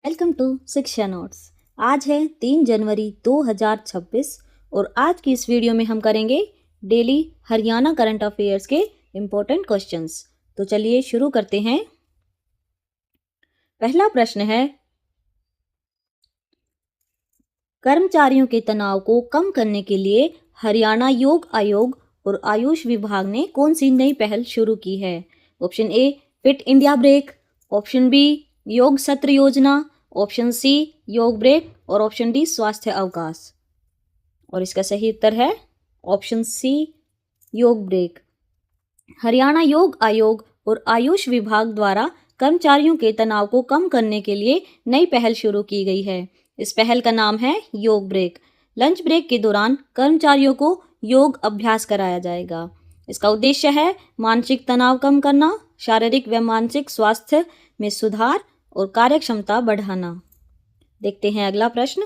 Welcome to शिक्षा notes. आज है 3 जनवरी 2026 और आज की इस वीडियो में हम करेंगे डेली हरियाणा करंट अफेयर्स के इम्पोर्टेंट क्वेश्चंस। तो चलिए शुरू करते हैं। पहला प्रश्न है, कर्मचारियों के तनाव को कम करने के लिए हरियाणा योग आयोग और आयुष विभाग ने कौन सी नई पहल शुरू की है? Option A fit India break, option B योग सत्र योजना, ऑप्शन सी योग ब्रेक और ऑप्शन डी स्वास्थ्य अवकाश। और इसका सही उत्तर है ऑप्शन सी योग ब्रेक। हरियाणा योग आयोग और आयुष विभाग द्वारा कर्मचारियों के तनाव को कम करने के लिए नई पहल शुरू की गई है। इस पहल का नाम है योग ब्रेक। लंच ब्रेक के दौरान कर्मचारियों को योग अभ्यास कराया जाएगा। इसका उद्देश्य है मानसिक तनाव कम करना, शारीरिक व मानसिक स्वास्थ्य में सुधार और कार्यक्षमता बढ़ाना। देखते हैं अगला प्रश्न।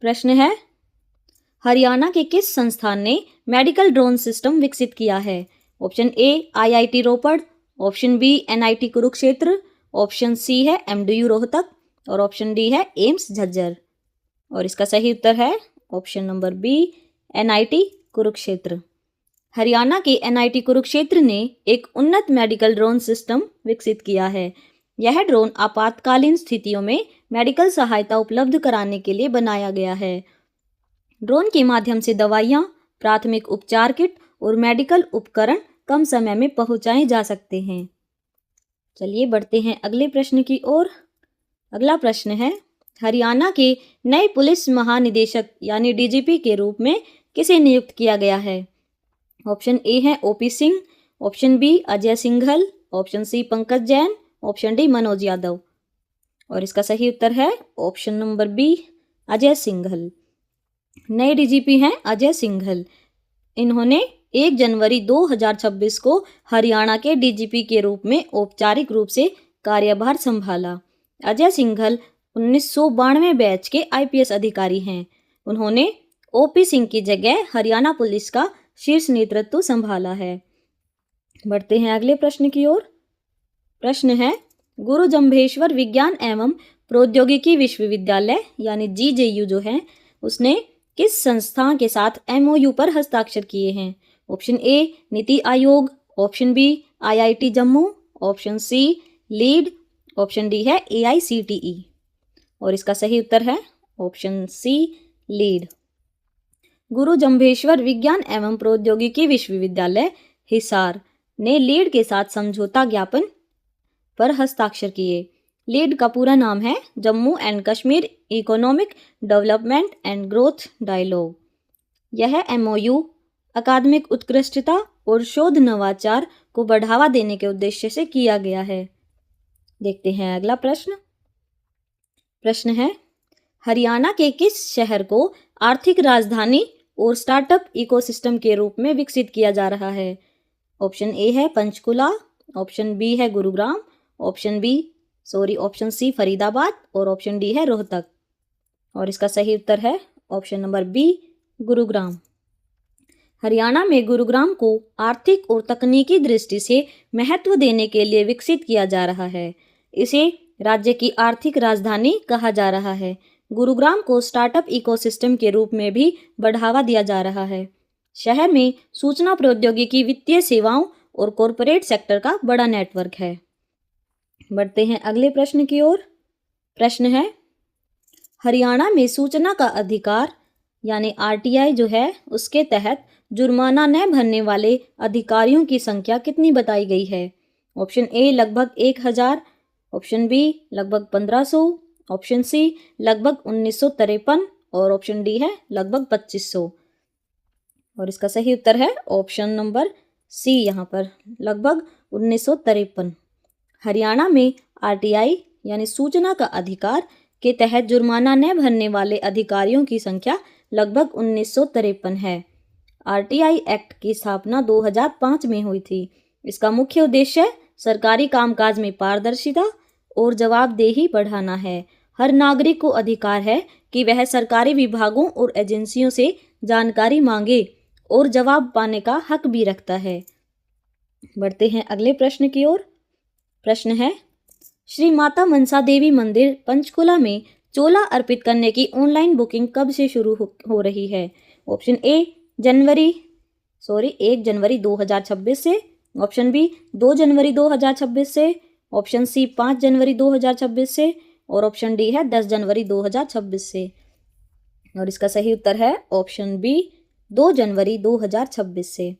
प्रश्न है, हरियाणा के किस संस्थान ने मेडिकल ड्रोन सिस्टम विकसित किया है? Option A IIT Ropar, option B NIT Kurukshetra, option C है एमडीयू रोहतक और ऑप्शन डी है एम्स झज्जर। और इसका सही उत्तर है option number B NIT Kurukshetra. Haryana के एनआईटी कुरुक्षेत्र ने एक उन्नत मेडिकल ड्रोन सिस्टम विकसित किया है। यह ड्रोन आपातकालीन स्थितियों में मेडिकल सहायता उपलब्ध कराने के लिए बनाया गया है। ड्रोन के माध्यम से दवाइयाँ, प्राथमिक उपचार किट और मेडिकल उपकरण कम समय में पहुंचाए जा सकते हैं। चलिए बढ़ते हैं अगले प्रश्न की ओर। अगला प्रश्न है, हरियाणा के नए पुलिस महानिदेशक यानी डीजीपी के रूप में किसे नियुक्त किया गया है? ऑप्शन ए है OP Singh, option B Ajay Singhal, option C Pankaj Jain, option D Manoj Yadav. और इसका सही उत्तर है option number B Ajay Singhal. नए डीजीपी हैं अजय सिंघल। इन्होंने 1 जनवरी 2026 को हरियाणा के डीजीपी के रूप में औपचारिक रूप से कार्यभार संभाला। अजय सिंघल 1992 बैच के आईपीएस अधिकारी हैं। उन्होंने ओपी सिंह की जगह हरियाणा पुलिस का शीर्ष नेतृत्व संभाला है। बढ़ते हैं अगले प्रश्न की ओर। प्रश्न है, गुरु जम्भेश्वर विज्ञान एवं प्रौद्योगिकी विश्वविद्यालय यानी जीजेयू जो है, उसने किस संस्था के साथ एमओयू पर हस्ताक्षर किए हैं? Option A NITI Aayog, option B IIT Jammu, option C lead, option D है एआईसीटीई। और इसका सही उत्तर है ऑप्शन सी लीड। गुरु जम्भेश्वर विज्ञान एवं प्रौद्योगिकी विश्वविद्यालय हिसार ने लीड के साथ समझौता ज्ञापन पर हस्ताक्षर किए। लीड का पूरा नाम है Jammu and Kashmir economic development and growth dialogue. यह एमओयू अकादमिक उत्कृष्टता और शोध नवाचार को बढ़ावा देने के उद्देश्य से किया गया है। देखते हैं अगला प्रश्न। प्रश्न है, हरियाणा के किस शहर को आर्थिक राजधानी और स्टार्टअप इकोसिस्टम के रूप में विकसित किया जा रहा है? ऑप्शन ए है पंचकुला, ऑप्शन बी है गुरुग्राम, ऑप्शन सी फरीदाबाद और ऑप्शन डी है रोहतक। और इसका सही उत्तर है option number B Gurugram. Haryana में गुरुग्राम को आर्थिक और तकनीकी दृष्टि से महत्व देने के लिए विकसित किया जा रहा है। इसे राज्य की आर्थिक राजधानी कहा जा रहा है। गुरुग्राम को स्टार्टअप इकोसिस्टम के रूप में भी बढ़ावा दिया जा रहा है। शहर में सूचना प्रौद्योगिकी, वित्तीय सेवाओं और कॉरपोरेट सेक्टर का बड़ा नेटवर्क है। बढ़ते हैं अगले प्रश्न की ओर। प्रश्न है, हरियाणा में सूचना का अधिकार यानी आरटीआई जो है, उसके तहत जुर्माना न भरने वाले अधिकारियों की संख्या कितनी बताई गई है? ऑप्शन ए लगभग 1000, ऑप्शन बी लगभग 1500, ऑप्शन सी लगभग 1953 और ऑप्शन डी है लगभग 2500। और इसका सही उत्तर है ऑप्शन नंबर सी, यहाँ पर लगभग 1953। हरियाणा में आरटीआई यानी सूचना का अधिकार के तहत जुर्माना न भरने वाले अधिकारियों की संख्या लगभग 1953 है। आरटीआई एक्ट की स्थापना 2005 में हुई थी। इसका मुख्य उद्देश्य सरकारी कामकाज में पारदर्शिता और जवाबदेही बढ़ाना है। हर नागरिक को अधिकार है कि वह सरकारी विभागों और एजेंसियों से जानकारी मांगे और जवाब पाने का हक भी रखता है। बढ़ते हैं अगले प्रश्न की ओर। प्रश्न है, श्री माता मनसा देवी मंदिर पंचकुला में चोला अर्पित करने की ऑनलाइन बुकिंग कब से शुरू हो रही है? ऑप्शन ए 1 जनवरी 2026 से, ऑप्शन बी 2 जनवरी 2026 से, ऑप्शन सी 5 जनवरी 2026 से और ऑप्शन डी है 10 जनवरी 2026 से। और इसका सही उत्तर है ऑप्शन बी 2 जनवरी 2026 से।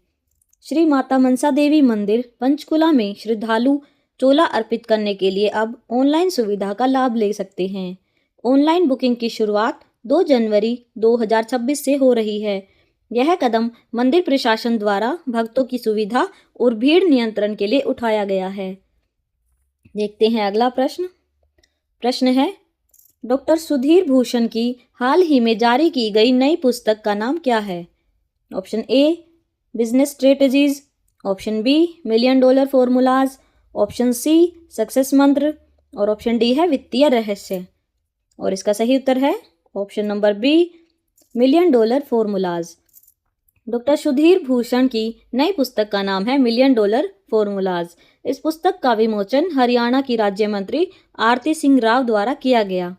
श्री माता मनसा देवी मंदिर पंचकुला में श्रद्धालु चोला अर्पित करने के लिए अब ऑनलाइन सुविधा का लाभ ले सकते हैं। ऑनलाइन बुकिंग की शुरुआत 2 जनवरी 2026 से हो रही है। यह कदम मंदिर प्रशासन द्वारा भक्तों की सुविधा और भीड़ नियंत्रण के लिए उठाया गया है। देखते हैं अगला प्रश्न। प्रश्न है, डॉक्टर सुधीर भूषण की हाल ही में जारी की गई नई पुस्तक का नाम क्या है? Option A business strategies, option B million dollar formulas, option C success mantra और ऑप्शन डी है वित्तीय रहस्य। और इसका सही उत्तर है option number B million dollar formulas. Doctor Sudhir Bhushan की नई पुस्तक का नाम है मिलियन डॉलर फॉर्मूलाज। इस पुस्तक का विमोचन हरियाणा की राज्य मंत्री आरती सिंह राव द्वारा किया गया।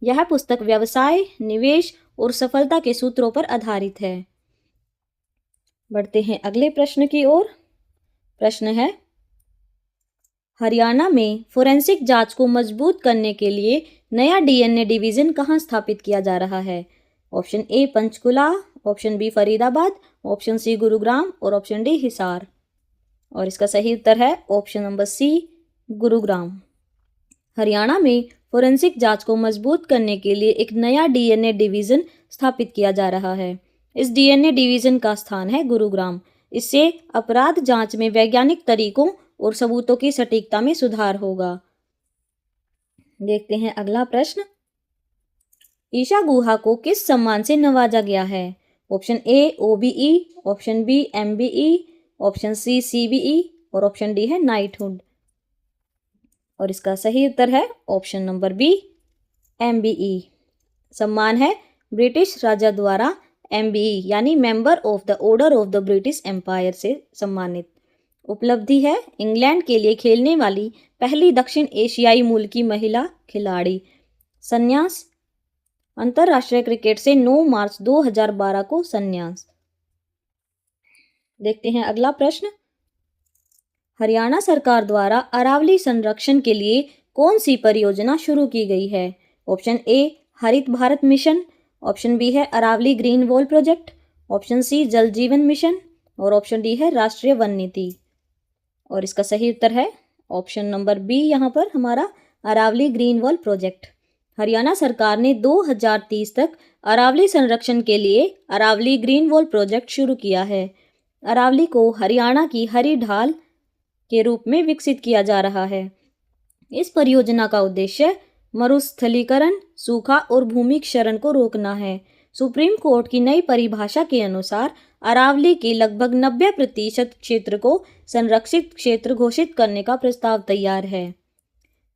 यह पुस्तक व्यवसाय, निवेश और सफलता के सूत्रों पर आधारित है। बढ़ते हैं अगले प्रश्न की ओर। प्रश्न है, हरियाणा में फोरेंसिक जांच को मजबूत करने के लिए नया डीएनए डिवीजन कहाँ स्थापित किया जा रहा है? Option A Panchkula, option B Faridabad, option C Gurugram और ऑप्शन डी हिसार। और इसका सही उत्तर है option number C Gurugram. Haryana में फोरेंसिक जांच को मजबूत करने के लिए एक नया डीएनए डिवीजन स्थापित किया जा रहा है। इस डीएनए डिवीजन का स्थान है गुरुग्राम। इससे अपराध जांच में वैज्ञानिक तरीकों और सबूतों की सटीकता में सुधार होगा। देखते हैं अगला प्रश्न। ईशा गुहा को किस सम्मान से नवाजा गया है? Option A OBE, option B MBE, option C CBE और ऑप्शन डी है नाइटहुड। और इसका सही उत्तर है ऑप्शन नंबर बी एमबीई। सम्मान है ब्रिटिश राजा द्वारा एमबीई यानी member of the order of the British Empire से सम्मानित। उपलब्धि है इंग्लैंड के लिए खेलने वाली पहली दक्षिण एशियाई मूल की महिला खिलाड़ी। संन्यास, अंतर्राष्ट्रीय क्रिकेट से 9 मार्च 2012 को संन्यास। देखते हैं अगला प्रश्न। हरियाणा सरकार द्वारा अरावली संरक्षण के लिए कौन सी परियोजना शुरू की गई है? ऑप्शन ए हरित भारत मिशन, ऑप्शन बी है Aravalli green wall project, option C Jal Jeevan mission और ऑप्शन डी है राष्ट्रीय वन नीति। और इसका सही उत्तर है ऑप्शन नंबर बी यहाँ पर हमारा Aravalli green wall project. Haryana सरकार ने 2030 तक अरावली संरक्षण के लिए अरावली ग्रीन वॉल प्रोजेक्ट शुरू किया है। अरावली को हरियाणा की हरी ढाल के रूप में विकसित किया जा रहा है। इस परियोजना का उद्देश्य मरुस्थलीकरण, सूखा और भूमि क्षरण को रोकना है। सुप्रीम कोर्ट की नई परिभाषा के अनुसार अरावली के लगभग 90% क्षेत्र को संरक्षित क्षेत्र घोषित करने का प्रस्ताव तैयार है।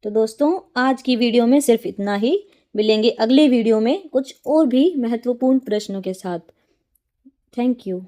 तो दोस्तों आज की वीडियो में सिर्फ इतना ही। मिलेंगे अगले वीडियो में कुछ और भी महत्वपूर्ण प्रश्नों के साथ। Thank you.